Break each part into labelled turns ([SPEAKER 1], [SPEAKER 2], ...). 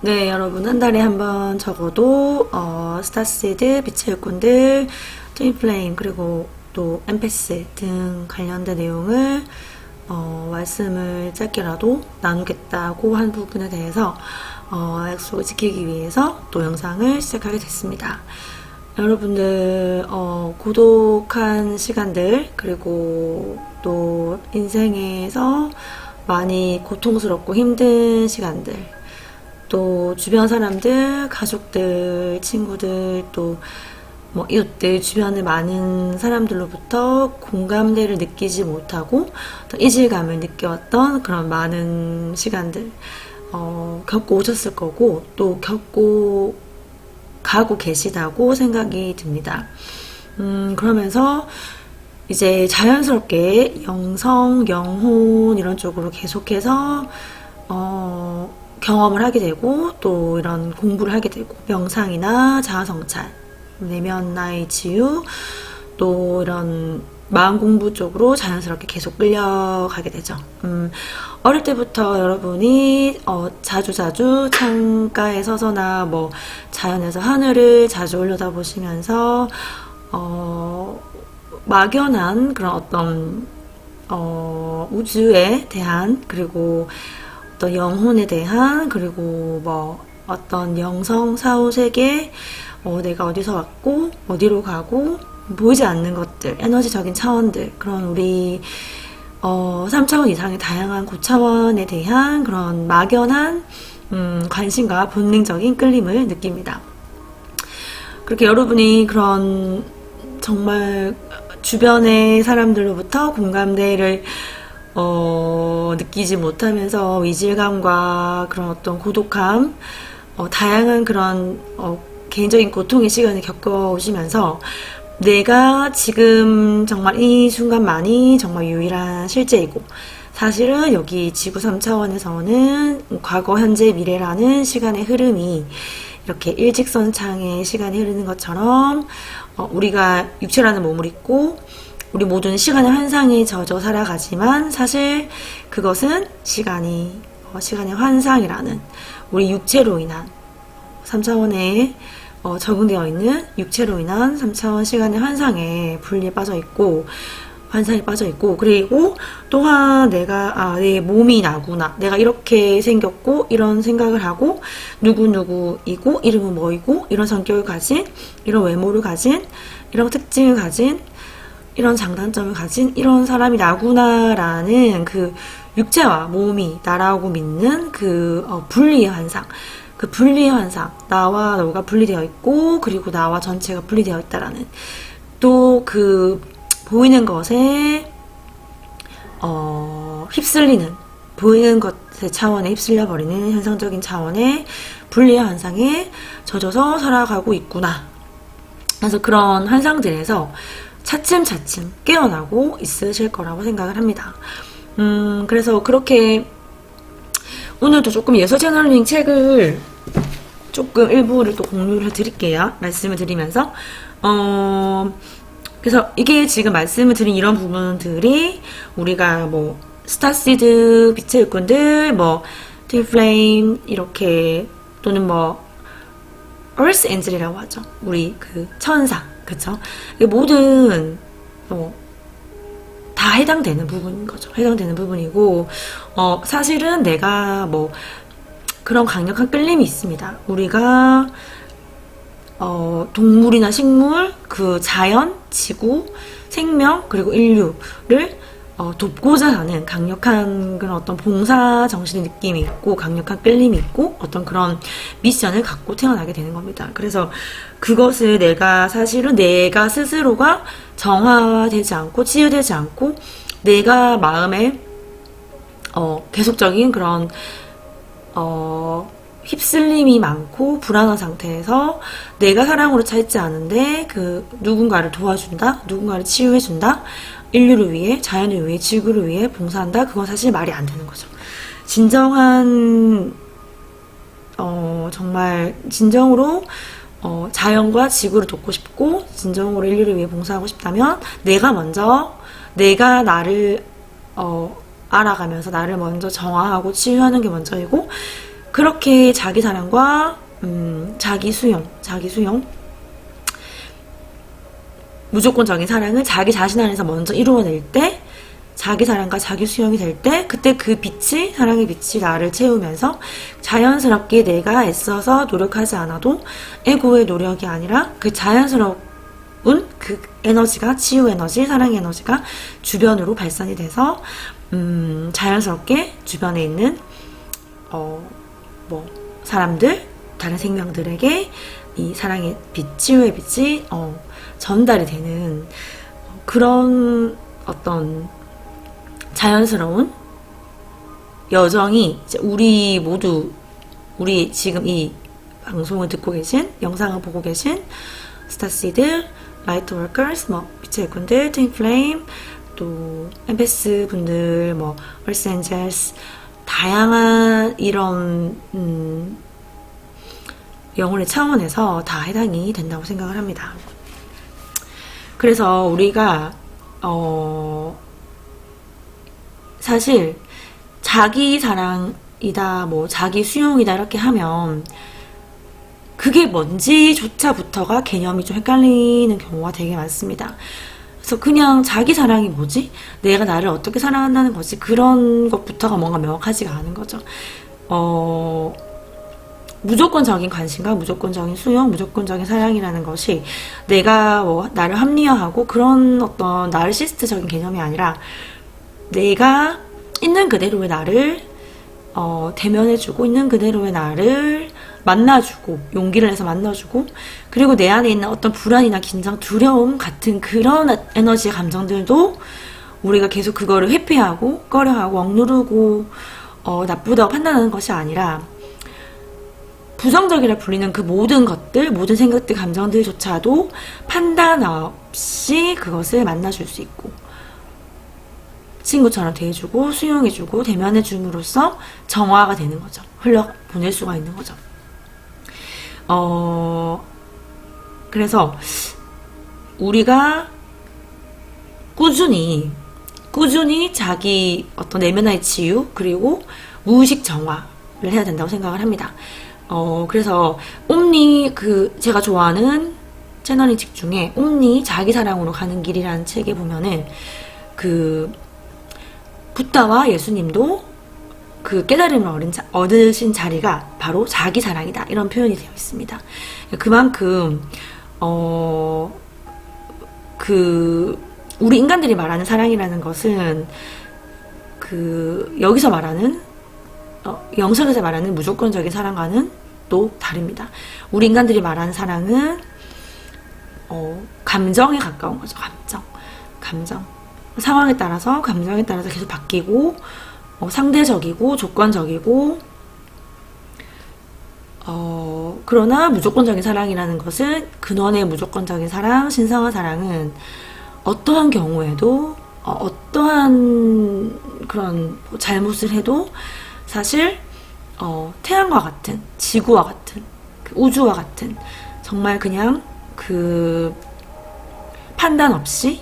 [SPEAKER 1] 네, 여러분 한 달에 한 번 적어도 스타시드, 빛의 일꾼들, 트윈플레임 그리고 또 엠페스 등 관련된 내용을 말씀을 짧게라도 나누겠다고 한 부분에 대해서 약속을 지키기 위해서 또 영상을 시작하게 됐습니다. 여러분들 고독한 시간들 그리고 또 인생에서 많이 고통스럽고 힘든 시간들 또 주변 사람들, 가족들, 친구들 또 뭐 이웃들 주변의 많은 사람들로부터 공감대를 느끼지 못하고 또 이질감을 느껴왔던 그런 많은 시간들 겪고 오셨을 거고 또 겪고 가고 계시다고 생각이 듭니다. 그러면서 이제 자연스럽게 영성, 영혼 이런 쪽으로 계속해서 경험을 하게 되고 또 이런 공부를 하게 되고 명상이나 자아성찰, 내면 나의 치유 또 이런 마음 공부 쪽으로 자연스럽게 계속 끌려가게 되죠. 어릴 때부터 여러분이 자주 창가에 서서나 뭐 자연에서 하늘을 자주 올려다보시면서 막연한 그런 어떤 우주에 대한 그리고 어떤 영혼에 대한 그리고 뭐 어떤 영성 사후세계 내가 어디서 왔고 어디로 가고 보이지 않는 것들 에너지적인 차원들 그런 우리 3차원 이상의 다양한 고차원에 대한 그런 막연한 관심과 본능적인 끌림을 느낍니다. 그렇게 여러분이 그런 정말 주변의 사람들로부터 공감대를 느끼지 못하면서 이질감과 그런 어떤 고독함, 다양한 그런 개인적인 고통의 시간을 겪어오시면서 내가 지금 정말 이 순간만이 정말 유일한 실제이고 사실은 여기 지구 3차원에서는 과거, 현재, 미래라는 시간의 흐름이 이렇게 일직선상의 시간이 흐르는 것처럼 우리가 육체라는 몸을 입고 우리 모두는 시간의 환상에 젖어 살아가지만 사실 그것은 시간의 환상이라는 우리 육체로 인한 3차원에 적응되어 있는 육체로 인한 3차원 시간의 환상에 분리에 빠져 있고 환상에 빠져 있고 그리고 또한 내가 내 몸이 나구나 내가 이렇게 생겼고 이런 생각을 하고 누구누구이고 이름은 뭐이고 이런 성격을 가진 이런 외모를 가진 이런 특징을 가진 이런 장단점을 가진 이런 사람이 나구나라는 그 육체와 몸이 나라고 믿는 그 분리의 환상 그 분리의 환상 나와 너가 분리되어 있고 그리고 나와 전체가 분리되어 있다라는 또 그 보이는 것에 휩쓸리는 보이는 것의 차원에 휩쓸려 버리는 현상적인 차원의 분리의 환상에 젖어서 살아가고 있구나. 그래서 그런 환상들에서 차츰차츰 깨어나고 있으실 거라고 생각을 합니다. 그래서 그렇게 오늘도 조금 예서 채널링 책을 조금 일부를 또 공유를 드릴게요. 말씀을 드리면서 그래서 이게 지금 말씀을 드린 이런 부분들이 우리가 뭐 스타시드, 빛의 일꾼들, 뭐 트윈플레임 이렇게 또는 뭐 얼스 엔젤이라고 하죠. 우리 그 천사 그쵸? 모든 다 해당되는 부분인 거죠. 해당되는 부분이고 사실은 내가 뭐 그런 강력한 끌림이 있습니다. 우리가 동물이나 식물, 그 자연, 지구, 생명 그리고 인류를 돕고자 하는 강력한 그런 어떤 봉사 정신의 느낌이 있고 강력한 끌림이 있고 어떤 그런 미션을 갖고 태어나게 되는 겁니다. 그래서 그것을 사실은 내가 스스로가 정화되지 않고 치유되지 않고 내가 마음에 계속적인 그런 휩쓸림이 많고 불안한 상태에서 내가 사랑으로 차 있지 않은데 그 누군가를 도와준다, 누군가를 치유해준다, 인류를 위해, 자연을 위해, 지구를 위해 봉사한다. 그건 사실 말이 안 되는 거죠. 진정한 정말 진정으로 자연과 지구를 돕고 싶고 진정으로 인류를 위해 봉사하고 싶다면 내가 나를 알아가면서 나를 먼저 정화하고 치유하는 게 먼저이고 그렇게 자기 사랑과 자기 수용, 무조건적인 사랑을 자기 자신 안에서 먼저 이루어낼 때, 자기 사랑과 자기 수용이 될 때, 그때 그 빛이, 사랑의 빛이 나를 채우면서 자연스럽게 내가 애써서 노력하지 않아도 에고의 노력이 아니라 그 자연스러운 그 에너지가, 치유 에너지, 사랑의 에너지가 주변으로 발산이 돼서 자연스럽게 주변에 있는 사람들, 다른 생명들에게 이 사랑의 빛, 치유의 빛이 전달이 되는 그런 어떤 자연스러운 여정이 이제 우리 모두, 우리 지금 이 방송을 듣고 계신, 영상을 보고 계신 스타시드, 라이트워커스, 빛의 일꾼들, 트윈플레임, 또 엠베스 분들, 얼스엔젤스, 다양한 이런 영혼의 차원에서 다 해당이 된다고 생각을 합니다. 그래서 우리가 사실 자기 사랑이다, 자기 수용이다 이렇게 하면 그게 뭔지조차부터가 개념이 좀 헷갈리는 경우가 되게 많습니다. 그래서 그냥 자기 사랑이 뭐지? 내가 나를 어떻게 사랑한다는 거지? 그런 것부터가 뭔가 명확하지가 않은 거죠. 무조건적인 관심과 무조건적인 수용, 무조건적인 사랑이라는 것이 내가 나를 합리화하고 그런 어떤 나르시스트적인 개념이 아니라 내가 있는 그대로의 나를 대면해주고, 있는 그대로의 나를 만나주고, 용기를 내서 만나주고, 그리고 내 안에 있는 어떤 불안이나 긴장, 두려움 같은 그런 에너지의 감정들도 우리가 계속 그거를 회피하고 꺼려하고 억누르고 나쁘다고 판단하는 것이 아니라 부정적이라 불리는 그 모든 것들, 모든 생각들, 감정들조차도 판단 없이 그것을 만나줄 수 있고, 친구처럼 대해주고 수용해주고 대면해줌으로써 정화가 되는 거죠. 흘러보낼 수가 있는 거죠. 그래서 우리가 꾸준히 자기 어떤 내면의 치유, 그리고 무의식 정화를 해야 된다고 생각을 합니다. 그래서 제가 좋아하는 채널링 책 중에 옴니 자기 사랑으로 가는 길이라는 책에 보면은 부다와 예수님도 그 깨달음을 얻으신 자리가 바로 자기 사랑이다, 이런 표현이 되어 있습니다. 그만큼 우리 인간들이 말하는 사랑이라는 것은 여기서 말하는 영성에서 말하는 무조건적인 사랑과는 또 다릅니다. 우리 인간들이 말하는 사랑은 감정에 가까운 거죠. 감정. 상황에 따라서, 감정에 따라서 계속 바뀌고, 상대적이고, 조건적이고, 그러나 무조건적인 사랑이라는 것은, 근원의 무조건적인 사랑, 신성한 사랑은 어떠한 경우에도, 어떠한 그런 잘못을 해도 사실, 태양과 같은, 지구와 같은, 우주와 같은, 정말 그냥 판단 없이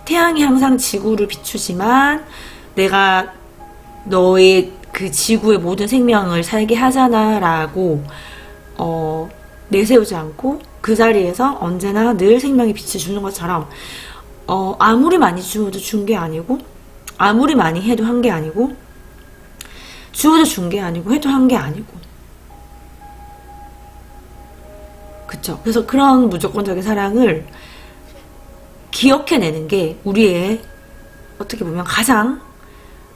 [SPEAKER 1] 태양이 항상 지구를 비추지만 내가 너의 그 지구의 모든 생명을 살게 하잖아 라고 내세우지 않고 그 자리에서 언제나 늘 생명의 빛을 주는 것처럼 아무리 많이 주어도 준 게 아니고, 아무리 많이 해도 한 게 아니고, 주어도 준 게 아니고, 해도 한 게 아니고, 그쵸? 그래서 그런 무조건적인 사랑을 기억해내는 게 우리의 어떻게 보면 가장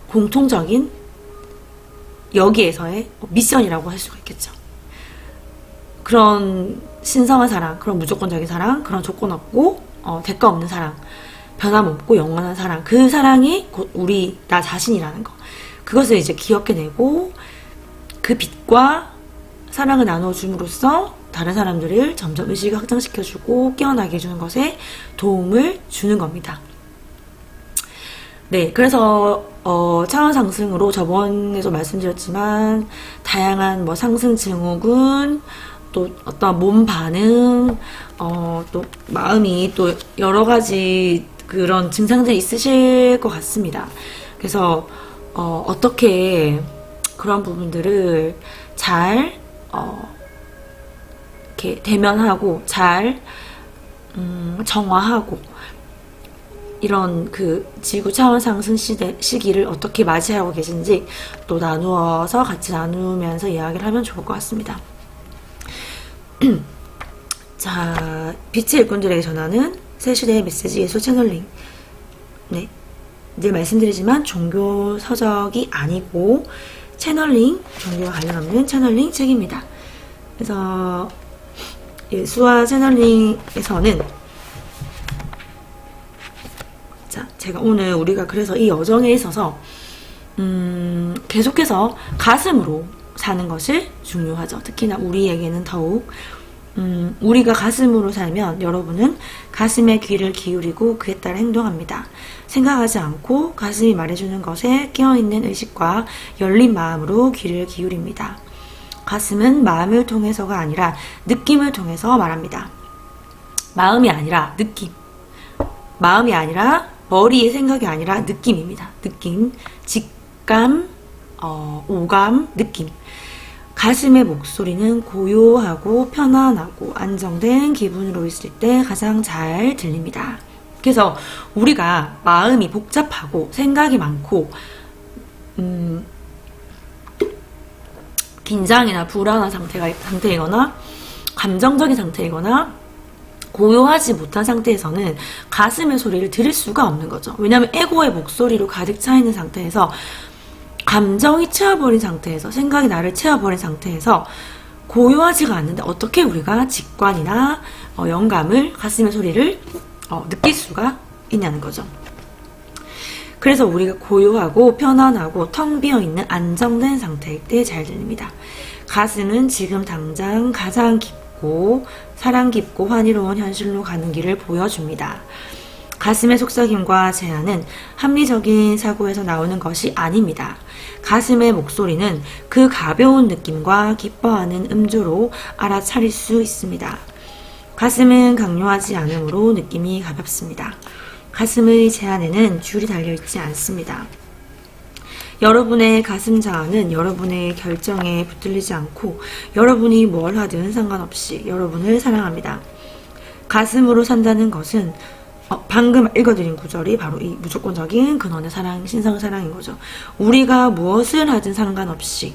[SPEAKER 1] 공통적인 여기에서의 미션이라고 할 수가 있겠죠. 그런 신성한 사랑, 그런 무조건적인 사랑, 그런 조건 없고 대가 없는 사랑, 변함없고 영원한 사랑, 그 사랑이 곧 나 자신이라는 거, 그것을 이제 기억해내고 그 빛과 사랑을 나눠줌으로써 다른 사람들을 점점 의식을 확장시켜주고 깨어나게 해주는 것에 도움을 주는 겁니다. 네, 그래서 차원 상승으로 저번에도 말씀드렸지만 다양한 상승 증후군, 또 어떤 몸 반응, 또 마음이 또 여러 가지 그런 증상들이 있으실 것 같습니다. 그래서 어떻게 그런 부분들을 잘 이렇게 대면하고 잘 정화하고 이런 그 지구 차원 상승 시기를 어떻게 맞이하고 계신지 또 나누어서 같이 나누면서 이야기를 하면 좋을 것 같습니다. 자, 빛의 일꾼들에게 전하는 새 시대의 메시지 예술 채널링. 네, 늘 말씀드리지만 종교 서적이 아니고 채널링, 종교와 관련 없는 채널링 책입니다. 그래서 예수와 채널링에서는 자, 제가 오늘 우리가 그래서 이 여정에 있어서 계속해서 가슴으로 사는 것이 중요하죠. 특히나 우리에게는 더욱 우리가 가슴으로 살면 여러분은 가슴에 귀를 기울이고 그에 따라 행동합니다. 생각하지 않고 가슴이 말해주는 것에 깨어있는 의식과 열린 마음으로 귀를 기울입니다. 가슴은 마음을 통해서가 아니라 느낌을 통해서 말합니다. 마음이 아니라 느낌. 마음이 아니라 머리의 생각이 아니라 느낌입니다. 느낌, 직감, 오감, 느낌. 가슴의 목소리는 고요하고 편안하고 안정된 기분으로 있을 때 가장 잘 들립니다. 그래서 우리가 마음이 복잡하고 생각이 많고 긴장이나 불안한 상태이거나 감정적인 상태이거나 고요하지 못한 상태에서는 가슴의 소리를 들을 수가 없는 거죠. 왜냐하면 에고의 목소리로 가득 차 있는 상태에서 감정이 채워버린 상태에서 생각이 나를 채워버린 상태에서 고요하지가 않는데 어떻게 우리가 직관이나 영감을 가슴의 소리를 느낄 수가 있냐는 거죠. 그래서 우리가 고요하고 편안하고 텅 비어있는 안정된 상태일 때 잘 들립니다. 가슴은 지금 당장 가장 깊고 사랑 깊고 환희로운 현실로 가는 길을 보여줍니다. 가슴의 속삭임과 제안은 합리적인 사고에서 나오는 것이 아닙니다. 가슴의 목소리는 그 가벼운 느낌과 기뻐하는 음조로 알아차릴 수 있습니다. 가슴은 강요하지 않으므로 느낌이 가볍습니다. 가슴의 제안에는 줄이 달려있지 않습니다. 여러분의 가슴 자아는 여러분의 결정에 붙들리지 않고 여러분이 뭘 하든 상관없이 여러분을 사랑합니다. 가슴으로 산다는 것은 방금 읽어드린 구절이 바로 이 무조건적인 근원의 사랑, 신성사랑인 거죠. 우리가 무엇을 하든 상관없이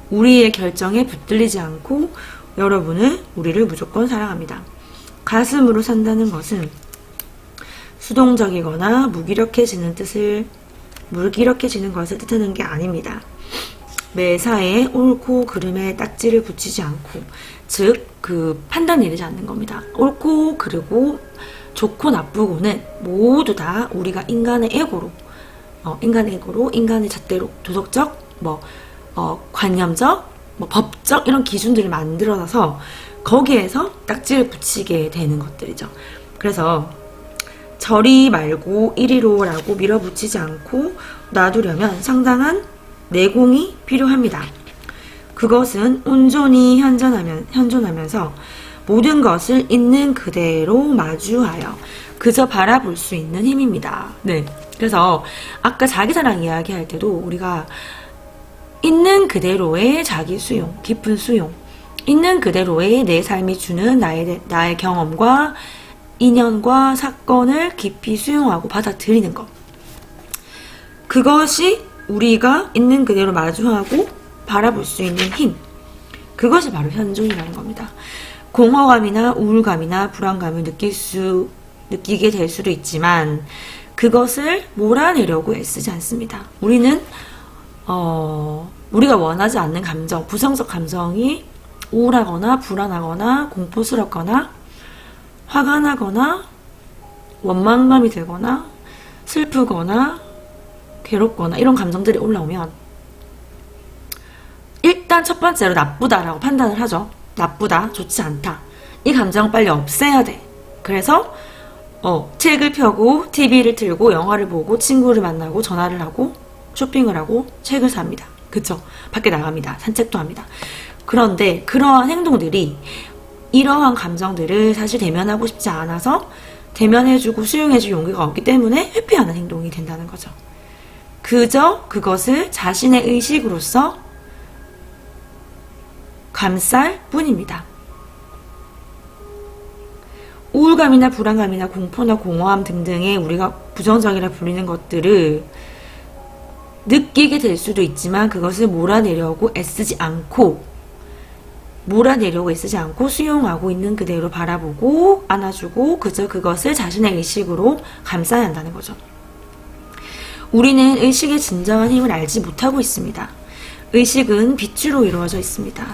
[SPEAKER 1] 우리의 결정에 붙들리지 않고 여러분은 우리를 무조건 사랑합니다. 가슴으로 산다는 것은 수동적이거나 무기력해지는 것을 뜻하는 게 아닙니다. 매사에 옳고 그름에 딱지를 붙이지 않고, 즉 그 판단 내리지 않는 겁니다. 옳고 그르고 좋고 나쁘고는 모두 다 우리가 인간의 에고로, 인간의 잣대로 도덕적, 관념적, 법적 이런 기준들을 만들어놔서 거기에서 딱지를 붙이게 되는 것들이죠. 그래서 저리 말고 이리로라고 밀어붙이지 않고 놔두려면 상당한 내공이 필요합니다. 그것은 온전히 현존하면서 모든 것을 있는 그대로 마주하여 그저 바라볼 수 있는 힘입니다. 네. 그래서 아까 자기사랑 이야기할 때도 우리가 있는 그대로의 자기 수용, 깊은 수용, 있는 그대로의 내 삶이 주는 나의 경험과 인연과 사건을 깊이 수용하고 받아들이는 것. 그것이 우리가 있는 그대로 마주하고 바라볼 수 있는 힘. 그것이 바로 현존이라는 겁니다. 공허감이나 우울감이나 불안감을 느끼게 될 수도 있지만 그것을 몰아내려고 애쓰지 않습니다. 우리는 우리가 원하지 않는 감정, 부정적 감정이 우울하거나 불안하거나 공포스럽거나 화가 나거나 원망감이 들거나 슬프거나 괴롭거나 이런 감정들이 올라오면 일단 첫 번째로 나쁘다라고 판단을 하죠. 나쁘다, 좋지 않다. 이 감정을 빨리 없애야 돼. 그래서 책을 펴고 TV를 틀고 영화를 보고 친구를 만나고 전화를 하고 쇼핑을 하고 책을 삽니다. 그쵸? 밖에 나갑니다. 산책도 합니다. 그런데 그러한 행동들이 이러한 감정들을 사실 대면하고 싶지 않아서 대면해주고 수용해줄 용기가 없기 때문에 회피하는 행동이 된다는 거죠. 그저 그것을 자신의 의식으로서 감쌀 뿐입니다. 우울감이나 불안감이나 공포나 공허함 등등의 우리가 부정적이라 불리는 것들을 느끼게 될 수도 있지만 그것을 몰아내려고 애쓰지 않고 수용하고 있는 그대로 바라보고 안아주고 그저 그것을 자신의 의식으로 감싸야 한다는 거죠. 우리는 의식의 진정한 힘을 알지 못하고 있습니다. 의식은 빛으로 이루어져 있습니다.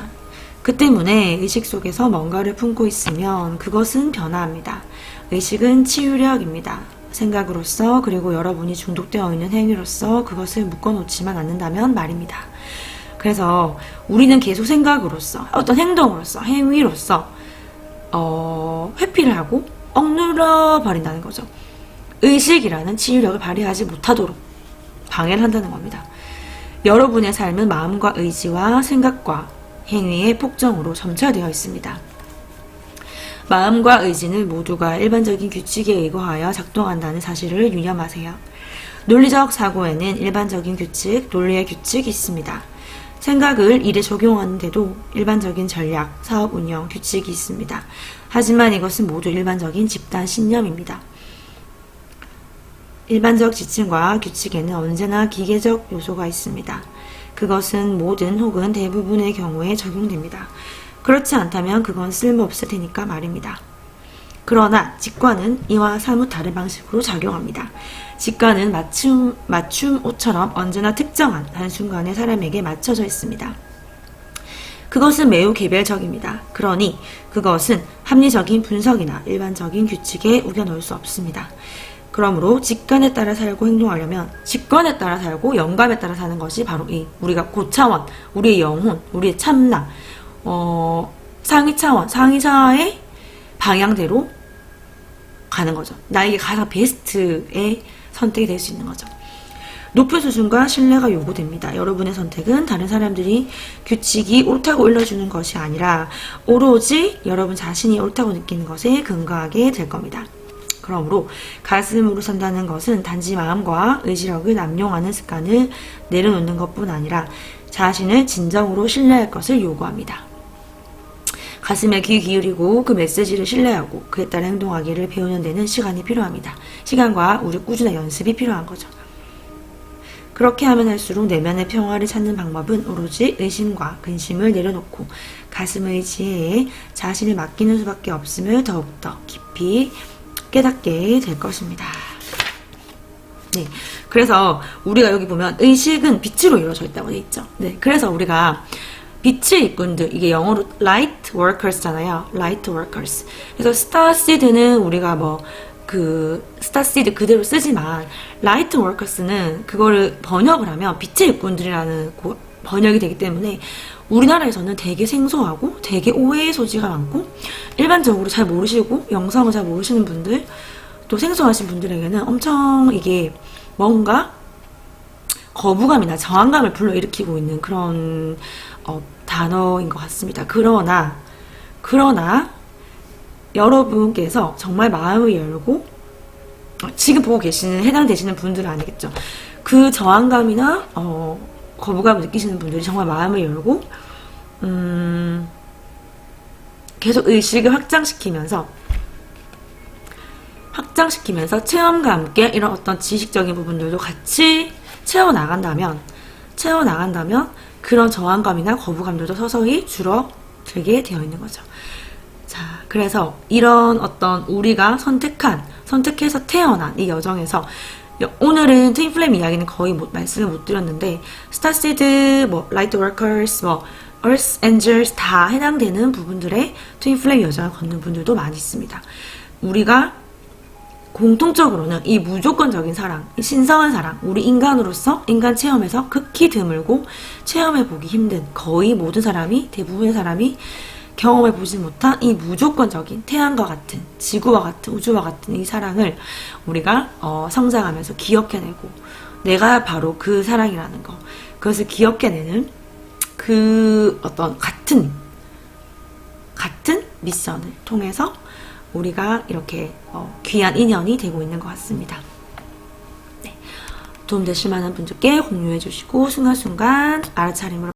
[SPEAKER 1] 그 때문에 의식 속에서 뭔가를 품고 있으면 그것은 변화합니다. 의식은 치유력입니다. 생각으로서 그리고 여러분이 중독되어 있는 행위로서 그것을 묶어놓지만 않는다면 말입니다. 그래서 우리는 계속 생각으로서 어떤 행동으로서 행위로서 회피를 하고 억눌러 버린다는 거죠. 의식이라는 치유력을 발휘하지 못하도록 방해를 한다는 겁니다. 여러분의 삶은 마음과 의지와 생각과 행위의 폭정으로 점철되어 있습니다. 마음과 의지는 모두가 일반적인 규칙에 의거하여 작동한다는 사실을 유념하세요. 논리적 사고에는 일반적인 규칙, 논리의 규칙이 있습니다. 생각을 일에 적용하는데도 일반적인 전략, 사업 운영, 규칙이 있습니다. 하지만 이것은 모두 일반적인 집단 신념입니다. 일반적 지침과 규칙에는 언제나 기계적 요소가 있습니다. 그것은 모든 혹은 대부분의 경우에 적용됩니다. 그렇지 않다면 그건 쓸모없을 테니까 말입니다. 그러나 직관은 이와 사뭇 다른 방식으로 작용합니다. 직관은 맞춤옷처럼 언제나 특정한 한순간의 사람에게 맞춰져 있습니다. 그것은 매우 개별적입니다. 그러니 그것은 합리적인 분석이나 일반적인 규칙에 우겨넣을 수 없습니다. 그러므로 직관에 따라 살고 행동하려면 직관에 따라 살고 영감에 따라 사는 것이 바로 이 우리가 고차원, 우리의 영혼, 우리의 참나, 상위 차원, 상위자의 방향대로 가는 거죠. 나에게 가장 베스트의 선택이 될 수 있는 거죠. 높은 수준과 신뢰가 요구됩니다. 여러분의 선택은 다른 사람들이 규칙이 옳다고 일러주는 것이 아니라 오로지 여러분 자신이 옳다고 느끼는 것에 근거하게 될 겁니다. 그러므로 가슴으로 산다는 것은 단지 마음과 의지력을 남용하는 습관을 내려놓는 것뿐 아니라 자신을 진정으로 신뢰할 것을 요구합니다. 가슴에 귀 기울이고 그 메시지를 신뢰하고 그에 따라 행동하기를 배우는 데는 시간이 필요합니다. 시간과 우리 꾸준한 연습이 필요한 거죠. 그렇게 하면 할수록 내면의 평화를 찾는 방법은 오로지 의심과 근심을 내려놓고 가슴의 지혜에 자신을 맡기는 수밖에 없음을 더욱더 깊이 깨닫게 될 것입니다. 네, 그래서 우리가 여기 보면 의식은 빛으로 이루어져 있다고 되어 있죠. 네, 그래서 우리가 빛의 일꾼들, 이게 영어로 light workers잖아요. light workers. 그래서 starseed는 우리가 starseed 그대로 쓰지만 light workers는 그거를 번역을 하면 빛의 일꾼들이라는 번역이 되기 때문에 우리나라에서는 되게 생소하고 되게 오해의 소지가 많고 일반적으로 잘 모르시고 영성을 잘 모르시는 분들 또 생소하신 분들에게는 엄청 이게 뭔가 거부감이나 저항감을 불러일으키고 있는 그런 단어인 것 같습니다. 그러나 여러분께서 정말 마음을 열고 지금 보고 계시는 해당되시는 분들은 아니겠죠. 그 저항감이나 거부감을 느끼시는 분들이 정말 마음을 열고 계속 의식을 확장시키면서 체험과 함께 이런 어떤 지식적인 부분들도 같이 채워나간다면 그런 저항감이나 거부감들도 서서히 줄어들게 되어 있는 거죠. 자, 그래서 이런 어떤 우리가 선택해서 태어난 이 여정에서 오늘은 트윈플레임 이야기는 거의 말씀을 못 드렸는데 스타시드, 라이트 워커스, 얼스 엔젤스 다 해당되는 부분들의 트윈플레임 여정을 걷는 분들도 많이 있습니다. 우리가 공통적으로는 이 무조건적인 사랑, 이 신성한 사랑, 우리 인간으로서 인간 체험에서 극히 드물고 체험해보기 힘든 거의 모든 사람이, 대부분의 사람이 경험해보지 못한 이 무조건적인 태양과 같은, 지구와 같은, 우주와 같은 이 사랑을 우리가 성장하면서 기억해내고 내가 바로 그 사랑이라는 거, 그것을 기억해내는 그 어떤 같은 미션을 통해서 우리가 이렇게 귀한 인연이 되고 있는 것 같습니다. 네. 도움되실 만한 분들께 공유해 주시고 순간순간 알아차림으로